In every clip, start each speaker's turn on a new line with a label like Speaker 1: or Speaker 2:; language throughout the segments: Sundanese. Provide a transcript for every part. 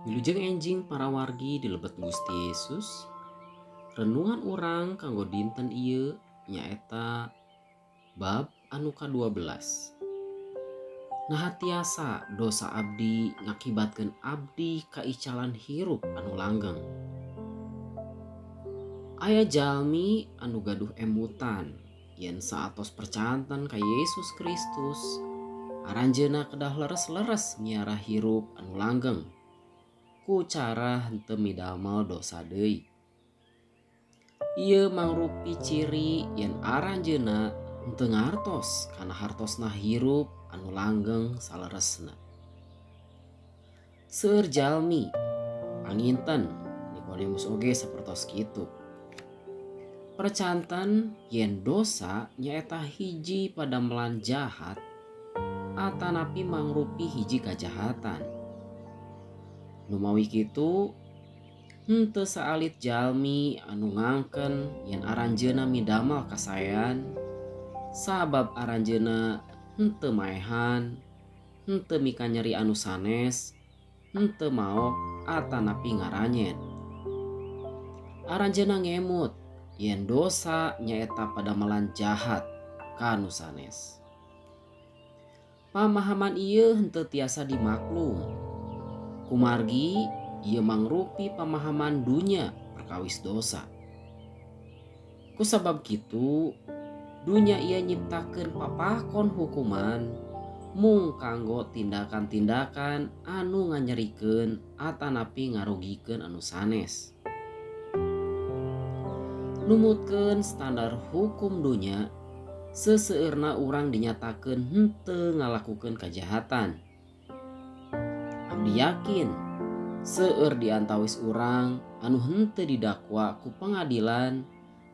Speaker 1: Wilujeng enjing para wargi di lebet Gusti Yesus. Renungan urang kanggo dinten ieu nyaeta bab anu ka-12. Nah tiasa dosa abdi ngakibatkeun abdi kaicalan hirup anu langgeng. Aya jalmi anu gaduh emutan yen saatos percanten ka Yesus Kristus, aranjeunna kedah leres-leres miara hirup anu langgeng ku cara henteu midamel dosa deui. Ieu mangrupi ciri yen aranjeunna henteu ngartos kana hartosna hirup anu langgeng saleresna. Seueur jalmi panginten Nikodemus oge sapertos kitu. Percanten yen dosa nyaeta hiji padamelan jahat atanapi mangrupi hiji kajahatan. Numawi kitu henteu saalit jalmi anu ngangken yen aranjeunna midamel kasaean sabab aranjeunna henteu maehan, henteu mikanyeri anu sanes, henteu maok atanapi ngaranyen. Aranjeunna ngemut yen dosa nyaeta padamelan jahat ka anu sanes. Pamahaman ieu henteu tiasa dimaklum. Kumargi ieu mangrupi pamahaman dunya perkawis dosa. Kusabab kitu dunya ieu nyiptakeun papakon hukuman mung kanggo tindakan-tindakan anu nganyerikeun atanapi ngarugikeun anu sanes. Numutkeun standar hukum dunya, seseueurna urang dinyatakeun henteu ngalakukeun kajahatan. Abdi yakin seueur di antawis urang anu henteu didakwa ku pengadilan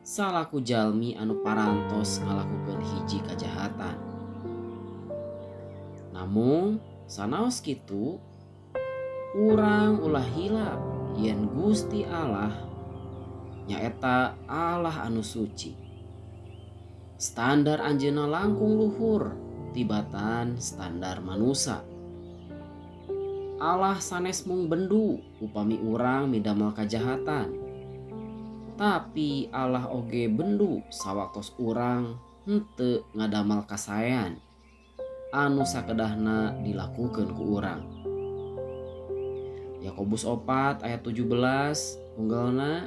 Speaker 1: salaku jalmi anu parantos ngalakukeun hiji kajahatan. Namung sanaos kitu urang ulah hilap yen Gusti Allah nyaeta Allah anu suci. Standar anjeunna langkung luhur tibatan standar manusa. Allah sanes mung bendu upami urang midamel kajahatan. Tapi Allah oge bendu sawaktos urang henteu ngadamel kasaean anu sakedahna dilakukeun ku urang. Yakobus 4 ayat 17 unggalna,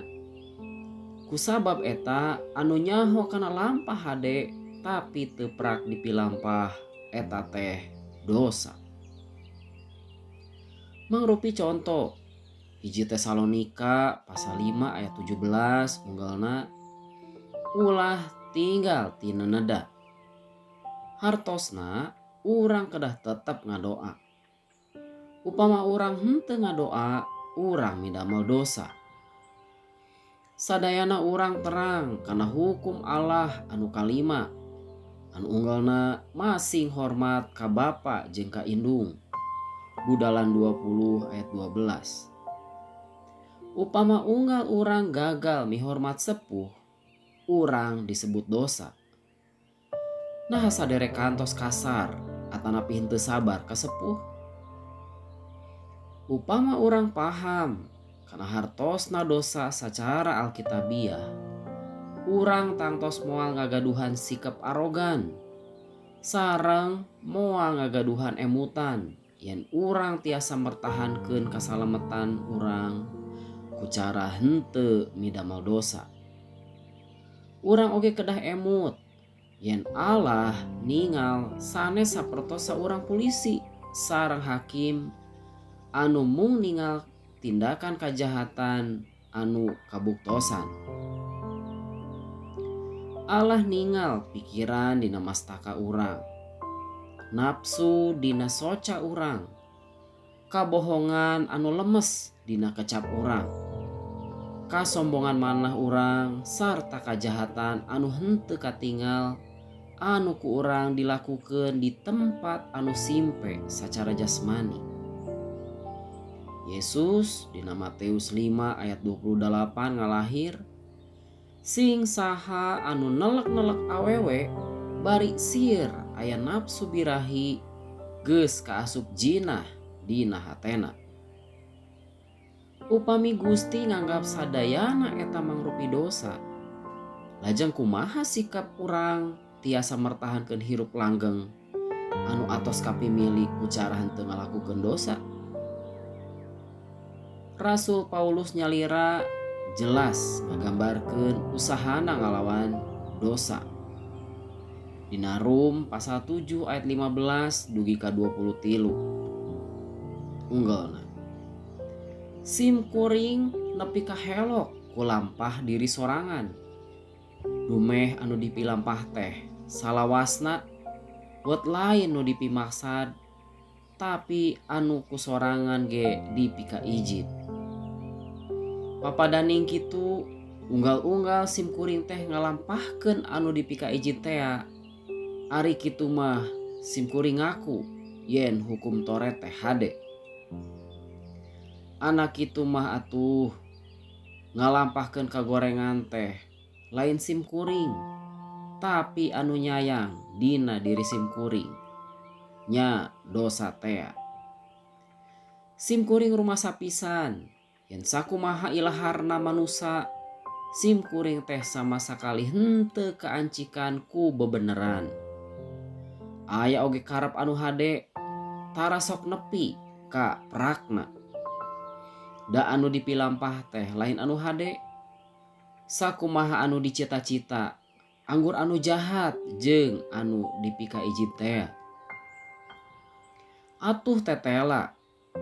Speaker 1: kusabab eta anu nyaho kana lampah hade tapi teu prak dipilampah eta teh dosa. Mangrupi contoh hiji Tesalonika pasal 5 ayat 17 unggalna, ulah tinggal ti neneda. Hartosna urang kedah tetep ngadoa. Upama urang henteu ngadoa, urang midamel dosa. Sadayana urang terang kana hukum Allah anu kalima anu unggalna masing hormat ka bapa jeung ka indung. Budalan 20 ayat 12. Upama unggal urang gagal mihormat sepuh, urang disebut dosa. Nah saderek kantos kasar atanapi henteu sabar ka sepuh. Upama urang paham kana hartosna dosa sacara alkitabiah, urang tangtos moal ngagaduhan sikap arogan sareng moal ngagaduhan emutan yen urang tiasa mertahankeun kasalametan urang ku cara henteu midamel dosa. Urang oge kedah emut yen Allah ningal sanes sapertos saurang polisi sareng hakim anu mung ningal tindakan kajahatan anu kabuktosan. Allah ningal pikiran dina mastaka urang, napsu dina soca urang, kabohongan anu lemes dina kecap urang, kasombongan manah urang sarta kajahatan anu henteu katingal anu ku urang dilakukeun di tempat anu simpe sacara jasmani. Yesus dina Matius 5 ayat 28 ngalahir, sing saha anu nelek-nelek awewe bari sieun aya nafsu birahi geus kaasup jinah dina hatena. Upami Gusti nganggap sadayana eta mangrupi dosa, lajeng kumaha sikap urang tiasa mertahankeun hirup langgeng anu atos kapimilih ku cara henteu ngalakukeun dosa? Rasul Paulus nyalira jelas ngagambarkeun usahana ngalawan dosa. Dina Rum pasal 7 ayat 15 dugi ka 23. Unggalna, sim kuring nepi ka helok ku lampah diri sorangan. Dumeh anu dipilampah teh salawasna buat lain nu dipimaksad, tapi anu ku sorangan ge dipika ijit. Papadaning kitu unggal-unggal sim kuring teh ngalampahkeun anu dipika ijit teh, ari kitu mah sim kuring ngaku yen hukum Toret teh hade. Anak kitu mah atuh ngalampahkeun kagorengan teh lain sim kuring, tapi anu nyayang dina diri sim kuring nya dosa teh. Sim kuring rumasa pisan yen sakumaha ilaharna manusia, sim kuring teh sama sakali henteu kaancikan ku bebeneran. Aya oge karep anu hade tara sok nepi ka prakna. Da anu dipilampah teh lain anu hade, sakumaha anu dicita-cita anggur anu jahat jeung anu dipika ijit teh. Atuh tetela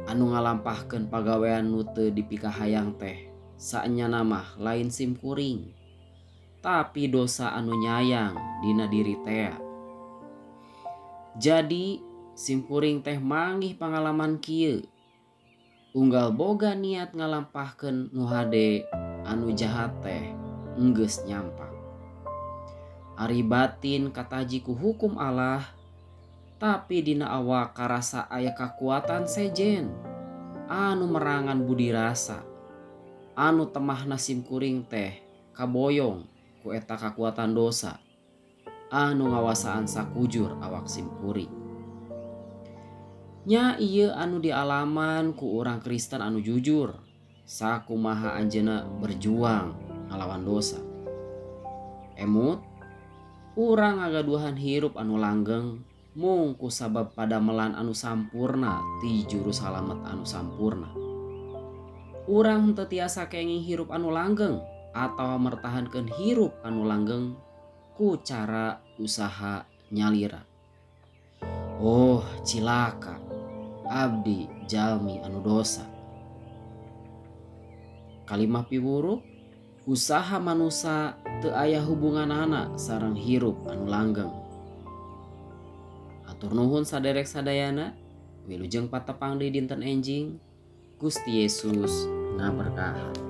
Speaker 1: anu ngalampahkeun pagawean nu teu dipika hayang teh saenyana mah lain sim kuring, tapi dosa anu nyayang dina diri teh. Jadi sim kuring teh manggih pangalaman kieu, unggal boga niat ngalampahkeun nu hade anu jahat teh enggeus nyampang. Ari batin kataji ku hukum Allah, tapi dina awak karasa aya kakuatan sejen anu merangan budi rasa, anu temahna sim kuring teh kaboyong ku eta kakuatan dosa anu ngawasaan sakujur awak sim kuring. Nya ieu anu dialaman ku urang Kristen anu jujur sakumaha anjeunna berjuang ngalawan dosa. Emut urang ngagaduhan hirup anu langgeng mung ku sabab padamelan anu sampurna ti juru salamet anu sampurna. Urang henteu tiasa kenging hirup anu langgeng atawa mertahankeun hirup anu langgeng ku cara usaha nyalira. Oh cilaka abdi jalmi anu dosa. Kalimah piwuruh, usaha manusia teu aya hubunganana sareng hirup anu langgeng. Atur nuhun saderek sadayana, wilujeng patepang deui dinten enjing. Gusti Yesus ngaberkahan.